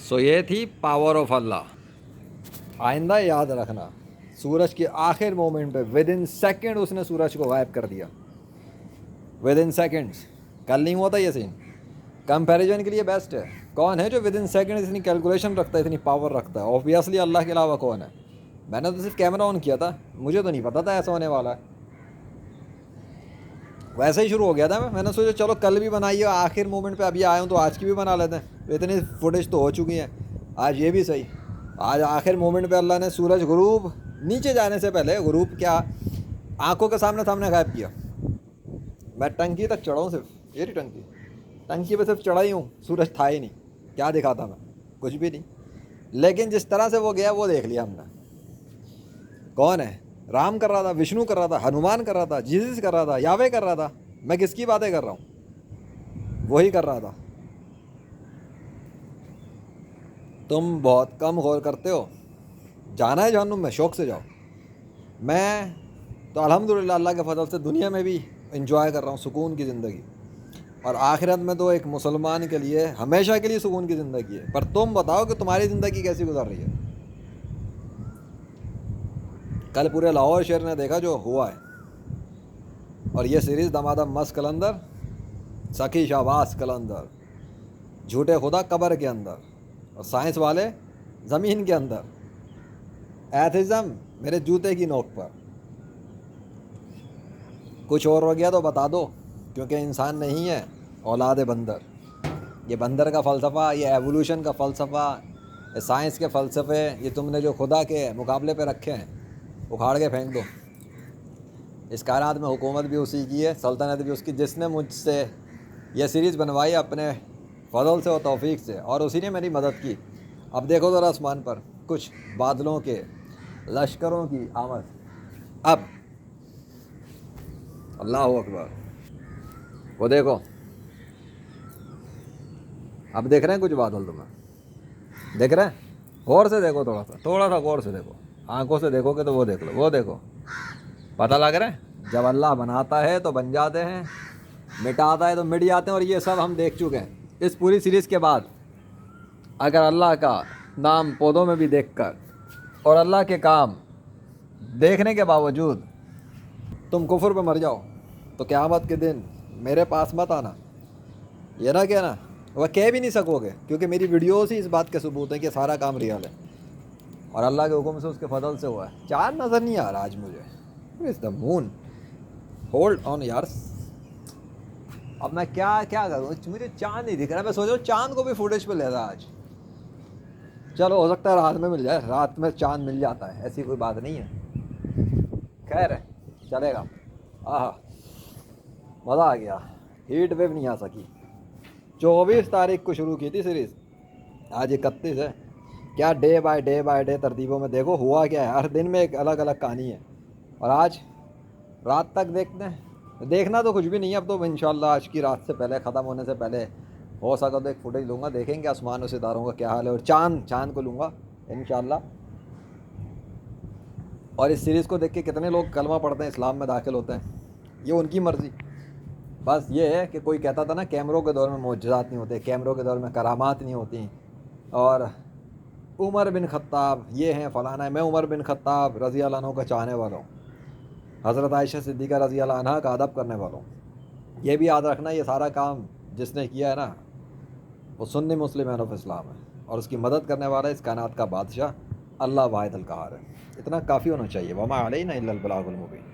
سو یہ تھی power of اللہ. آئندہ یاد رکھنا سورج کے آخر مومنٹ پہ ود ان سیکنڈ اس نے سورج کو غائب کر دیا. With in seconds. کل نہیں ہوتا یہ سین. کمپیریزن کے لیے بیسٹ ہے. کون ہے جو ود ان سیکنڈ اتنی کیلکولیشن رکھتا ہے, اتنی پاور رکھتا ہے؟ اوبیسلی اللہ کے علاوہ کون ہے؟ میں نے تو صرف کیمرہ آن کیا تھا, مجھے تو نہیں پتا تھا ایسا ہونے والا ہے. ویسے ہی شروع ہو گیا تھا. میں نے سوچا چلو کل بھی بنائیے, آخر مومنٹ پہ ابھی آیا ہوں تو آج کی بھی بنا لیتے ہیں. اتنی فوٹیج تو ہو چکی ہیں, آج یہ بھی صحیح. آج آخر مومنٹ پہ اللہ نے سورج غروب نیچے جانے سے پہلے, غروب کیا آنکھوں کے سامنے غائب کیا. میں ٹنکی تک چڑھا ہوں, صرف یہ ٹنکی پہ صرف چڑھا ہی ہوں, سورج تھا ہی نہیں. کیا دکھاتا میں؟ کچھ بھی نہیں. لیکن جس طرح سے وہ گیا وہ دیکھ لیا ہم نے. کون ہے؟ رام کر رہا تھا, وشنو کر رہا تھا, ہنومان کر رہا تھا, جیزس کر رہا تھا, یاوے کر رہا تھا. میں کس کی باتیں کر رہا ہوں؟ وہی کر رہا تھا. تم بہت کم غور کرتے ہو. جانا ہے جہنم میں, شوق سے جاؤ. میں تو الحمدللہ اللہ کے فضل سے دنیا میں بھی انجوائے کر رہا ہوں سکون کی زندگی, اور آخرت میں تو ایک مسلمان کے لیے ہمیشہ کے لیے سکون کی زندگی ہے. پر تم بتاؤ کہ تمہاری زندگی کیسی گزر رہی ہے؟ کل پورے لاہور شہر نے دیکھا جو ہوا ہے. اور یہ سیریز دمادم مست کلندر, سخی شہباز کلندر, جھوٹے خدا قبر کے اندر, اور سائنس والے زمین کے اندر, ایتھزم میرے جوتے کی نوک پر. کچھ اور ہو گیا تو بتا دو, کیونکہ انسان نہیں ہے, اولاد بندر. یہ بندر کا فلسفہ, یہ ایوولوشن کا فلسفہ, یہ سائنس کے فلسفے, یہ تم نے جو خدا کے مقابلے پہ رکھے ہیں, اکھاڑ کے پھینک دو. اس کائنات میں حکومت بھی اسی کی ہے, سلطنت بھی اس کی, جس نے مجھ سے یہ سیریز بنوائی اپنے فضل سے اور توفیق سے, اور اسی نے میری مدد کی. اب دیکھو ذرا آسمان پر کچھ بادلوں کے لشکروں کی آمد. اب اللہ اکبر, وہ دیکھو, اب دیکھ رہے ہیں کچھ بادل تمہیں؟ دیکھ رہے ہیں؟ غور سے دیکھو, تھوڑا سا غور سے دیکھو. آنکھوں سے دیکھو گے تو وہ دیکھ لو, وہ دیکھو. پتہ لگ رہا ہے؟ جب اللہ بناتا ہے تو بن جاتے ہیں, مٹاتا ہے تو مٹ جاتے ہیں. اور یہ سب ہم دیکھ چکے ہیں اس پوری سیریز کے بعد. اگر اللہ کا نام پودوں میں بھی دیکھ کر اور اللہ کے کام دیکھنے کے باوجود تم کفر پہ مر جاؤ تو قیامت کے دن میرے پاس مت آنا. یہ نہ کہنا, وہ کہہ بھی نہیں سکو گے, کیونکہ میری ویڈیوز ہی اس بات کے ثبوت ہیں کہ سارا کام ریئل ہے اور اللہ کے حکم سے, اس کے فضل سے ہوا ہے. چاند نظر نہیں آ رہا آج مجھے. It's the moon. Hold on یار. اب میں کیا کروں, مجھے چاند نہیں دکھ رہا. میں سوچ رہا ہوں چاند کو بھی فوٹیج پہ لے رہا آج. چلو ہو سکتا ہے رات میں مل جائے, رات میں چاند مل جاتا ہے, ایسی کوئی بات نہیں ہے. خیر ہے, چلے گا. آہا مزہ آ گیا. ہیٹ ویو نہیں آ سکی. 24 تاریخ کو شروع کی تھی سیریز, آج 31 ہے. کیا ڈے بائی ڈے ترتیبوں میں دیکھو ہوا کیا ہے. ہر دن میں ایک الگ الگ کہانی ہے, اور آج رات تک دیکھتے ہیں. دیکھنا تو کچھ بھی نہیں ہے اب تو, انشاءاللہ آج کی رات سے پہلے, ختم ہونے سے پہلے ہو سکا تو ایک فوٹیج لوں گا. دیکھیں گے آسمان و ستاروں کا کیا حال ہے, اور چاند کو لوں گا انشاءاللہ. اور اس سیریز کو دیکھ کے کتنے لوگ کلمہ پڑھتے ہیں, اسلام میں داخل ہوتے ہیں, یہ ان کی مرضی. بس یہ ہے کہ کوئی کہتا تھا نا کیمروں کے دور میں معجزات نہیں ہوتے, کیمروں کے دور میں کرامات نہیں ہوتی, اور عمر بن خطاب یہ ہیں فلانا ہے. میں عمر بن خطاب رضی اللہ عنہ کا چاہنے والا ہوں, حضرت عائشہ صدیقہ رضی اللہ عنہ کا ادب کرنے والا ہوں. یہ بھی یاد رکھنا, یہ سارا کام جس نے کیا ہے نا وہ سنی مسلم آف اسلام ہے, اور اس کی مدد کرنے والا اس کائنات کا بادشاہ اللہ واحد القہار ہے. اتنا کافی ہونا چاہیے. وما علینا الا البلاغ المبین.